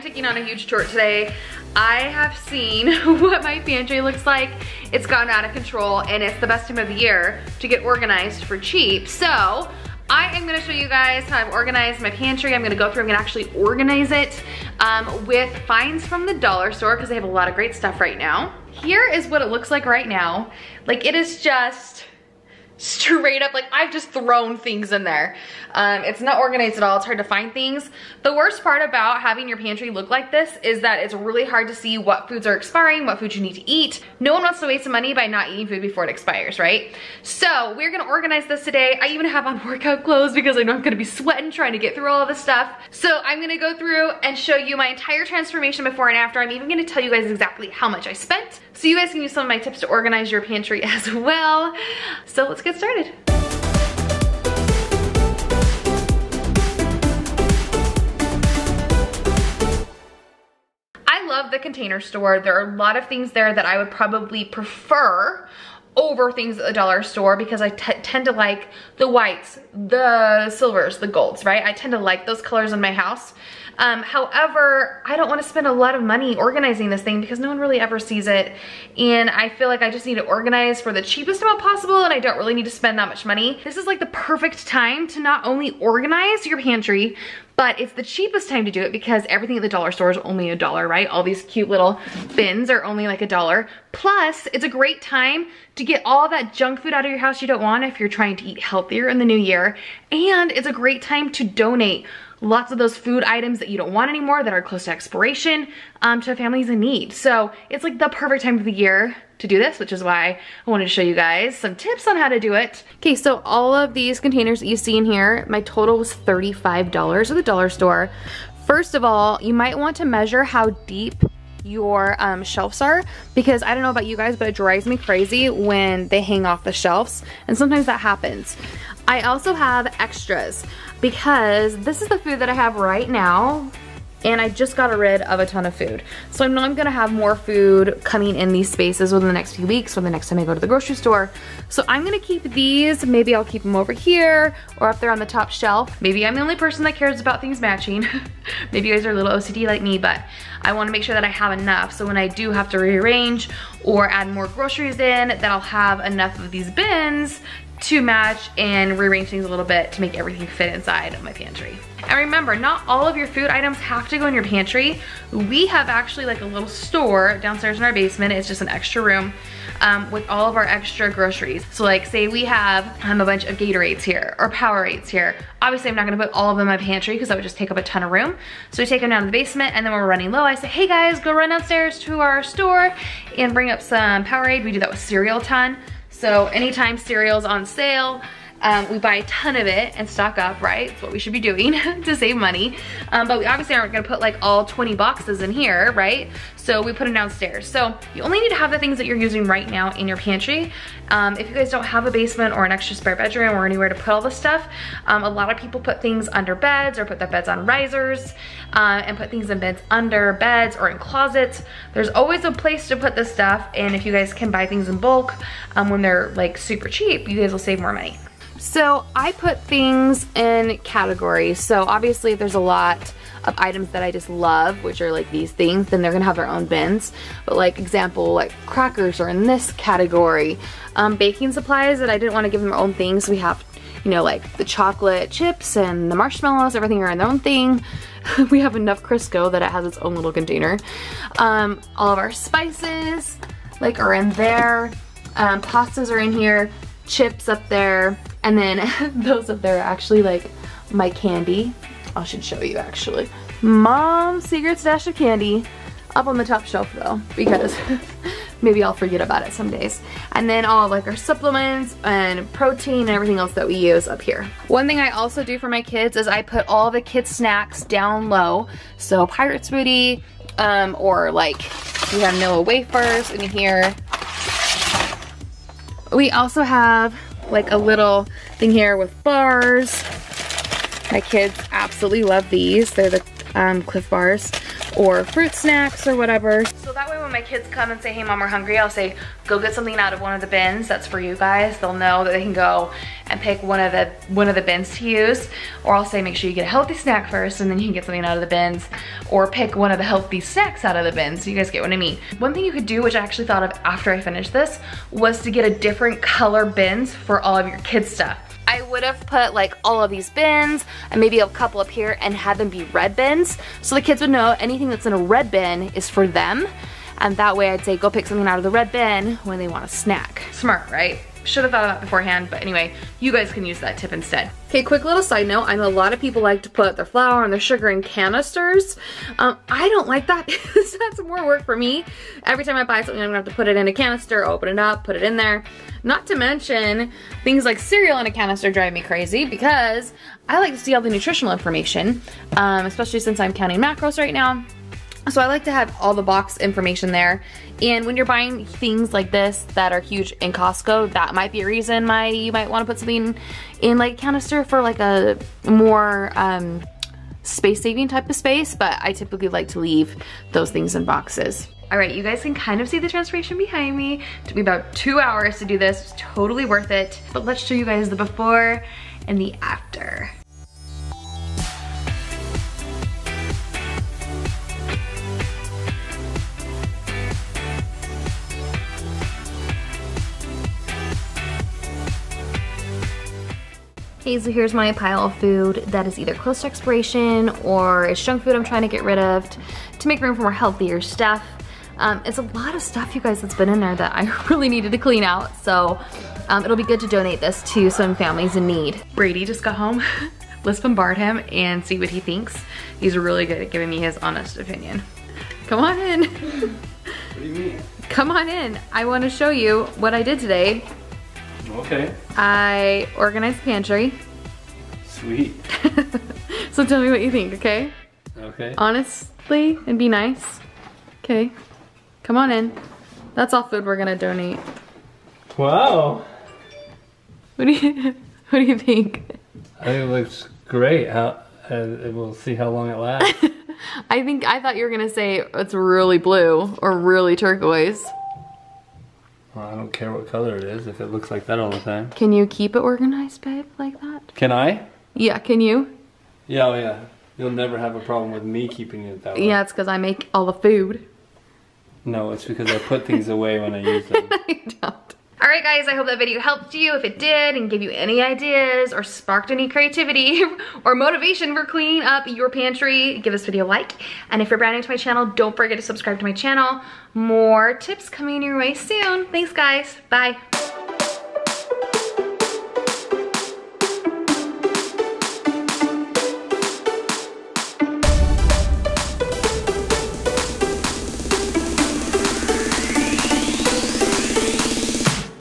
taking on a huge tour today. I have seen what my pantry looks like. It's gotten out of control and it's the best time of the year to get organized for cheap. So I am gonna show you guys how I've organized my pantry. I'm gonna go through, I'm gonna actually organize it with finds from the dollar store because they have a lot of great stuff right now. Here is what it looks like right now. Like, it is just straight up, like, I've just thrown things in there. It's not organized at all. It's hard to find things. The worst part about having your pantry look like this is that it's really hard to see what foods are expiring, what foods you need to eat. No one wants to waste money by not eating food before it expires, right? So we're gonna organize this today. I even have on workout clothes because I know I'm gonna be sweating trying to get through all of this stuff. So I'm gonna go through and show you my entire transformation before and after. I'm even gonna tell you guys exactly how much I spent, so you guys can use some of my tips to organize your pantry as well. So let's get started. I love the Container Store. There are a lot of things there that I would probably prefer over things at the dollar store because I tend to like the whites, the silvers, the golds, right? I tend to like those colors in my house. However, I don't want to spend a lot of money organizing this thing because no one really ever sees it. And I feel like I just need to organize for the cheapest amount possible and I don't really need to spend that much money. This is like the perfect time to not only organize your pantry, but it's the cheapest time to do it because everything at the dollar store is only $1, right? All these cute little bins are only like $1. Plus, it's a great time to get all that junk food out of your house you don't want if you're trying to eat healthier in the new year. And it's a great time to donate lots of those food items that you don't want anymore that are close to expiration to families in need. So it's like the perfect time of the year to do this, which is why I wanted to show you guys some tips on how to do it. Okay, so all of these containers that you see in here, my total was $35 at the dollar store. First of all, you might want to measure how deep your shelves are, because I don't know about you guys, but it drives me crazy when they hang off the shelves, and sometimes that happens. I also have extras because this is the food that I have right now and I just got rid of a ton of food. So I know I'm gonna have more food coming in these spaces within the next few weeks or the next time I go to the grocery store. So I'm gonna keep these. Maybe I'll keep them over here or up there on the top shelf. Maybe I'm the only person that cares about things matching. Maybe you guys are a little OCD like me, but I wanna make sure that I have enough. So when I do have to rearrange or add more groceries in, that I'll have enough of these bins to match and rearrange things a little bit to make everything fit inside of my pantry. And remember, not all of your food items have to go in your pantry. We have actually like a little store downstairs in our basement. It's just an extra room with all of our extra groceries. So like say we have a bunch of Gatorades here or Powerades here. Obviously I'm not gonna put all of them in my pantry because that would just take up a ton of room. So we take them down to the basement and then when we're running low, I say, hey guys, go run downstairs to our store and bring up some Powerade. We do that with cereal a ton. So anytime cereal's on sale, we buy a ton of it and stock up, right? It's what we should be doing to save money. But we obviously aren't gonna put like all 20 boxes in here, right? So we put them downstairs. So you only need to have the things that you're using right now in your pantry. If you guys don't have a basement or an extra spare bedroom or anywhere to put all this stuff, a lot of people put things under beds or put their beds on risers and put things in beds under beds or in closets. There's always a place to put this stuff, and if you guys can buy things in bulk when they're like super cheap, you guys will save more money. So I put things in categories. So obviously if there's a lot of items that I just love, which are like these things, then they're gonna have their own bins. But like example, like crackers are in this category. Baking supplies that I didn't want to give them their own things. We have, you know, like the chocolate chips and the marshmallows, everything are in their own thing. We have enough Crisco that it has its own little container. All of our spices like are in there. Pastas are in here, chips up there. And then those up there are actually like my candy. I should show you actually. Mom's secret stash of candy up on the top shelf though, because maybe I'll forget about it some days. And then all of like our supplements and protein and everything else that we use up here. One thing I also do for my kids is I put all the kids snacks down low. So Pirate's Booty, or like we have Noah wafers in here. We also have like a little thing here with bars. My kids absolutely love these. They're the Cliff bars. or fruit snacks or whatever. So that way when my kids come and say, hey mom, we're hungry, I'll say, go get something out of one of the bins that's for you guys. They'll know that they can go and pick one of the bins to use. Or I'll say, make sure you get a healthy snack first and then you can get something out of the bins. Or pick one of the healthy snacks out of the bins, so you guys get what I mean. One thing you could do, which I actually thought of after I finished this, was to get a different color bins for all of your kids' stuff. I would have put like all of these bins and maybe a couple up here and had them be red bins, so the kids would know anything that's in a red bin is for them. And that way I'd say go pick something out of the red bin when they want a snack. Smart, right? Should have thought of that beforehand, but anyway, you guys can use that tip instead. Okay, quick little side note. I know a lot of people like to put their flour and their sugar in canisters. I don't like that because that's more work for me. Every time I buy something, I'm gonna have to put it in a canister, open it up, put it in there. Not to mention, things like cereal in a canister drive me crazy because I like to see all the nutritional information, especially since I'm counting macros right now. So I like to have all the box information there. And when you're buying things like this that are huge in Costco, that might be a reason you might want to put something in like a canister for like a more space saving type of space, but I typically like to leave those things in boxes. All right, you guys can kind of see the transformation behind me. It took me about 2 hours to do this. It's totally worth it. But let's show you guys the before and the after. Okay, so here's my pile of food that is either close to expiration or is junk food I'm trying to get rid of to make room for more healthier stuff. It's a lot of stuff, you guys, that's been in there that I really needed to clean out, so it'll be good to donate this to some families in need. Brady just got home. Let's bombard him and see what he thinks. He's really good at giving me his honest opinion. Come on in. What do you mean? Come on in. I want to show you what I did today. Okay. I organized Pantry. Sweet. So tell me what you think, okay? Okay. Honestly, and be nice. Okay. Come on in. That's all food we're gonna donate. Wow. What do you think? I think it looks great. We'll see how long it lasts. I thought you were gonna say it's really blue or really turquoise. Well, I don't care what color it is if it looks like that all the time. Can you keep it organized, babe, like that? Can I? Yeah, can you? Yeah, oh yeah. You'll never have a problem with me keeping it that way. Yeah, it's because I make all the food. No, it's because I put things away when I use them. I don't. Alright guys, I hope that video helped you. If it did and gave you any ideas or sparked any creativity or motivation for cleaning up your pantry, give this video a like. And if you're brand new to my channel, don't forget to subscribe to my channel. More tips coming your way soon. Thanks guys. Bye.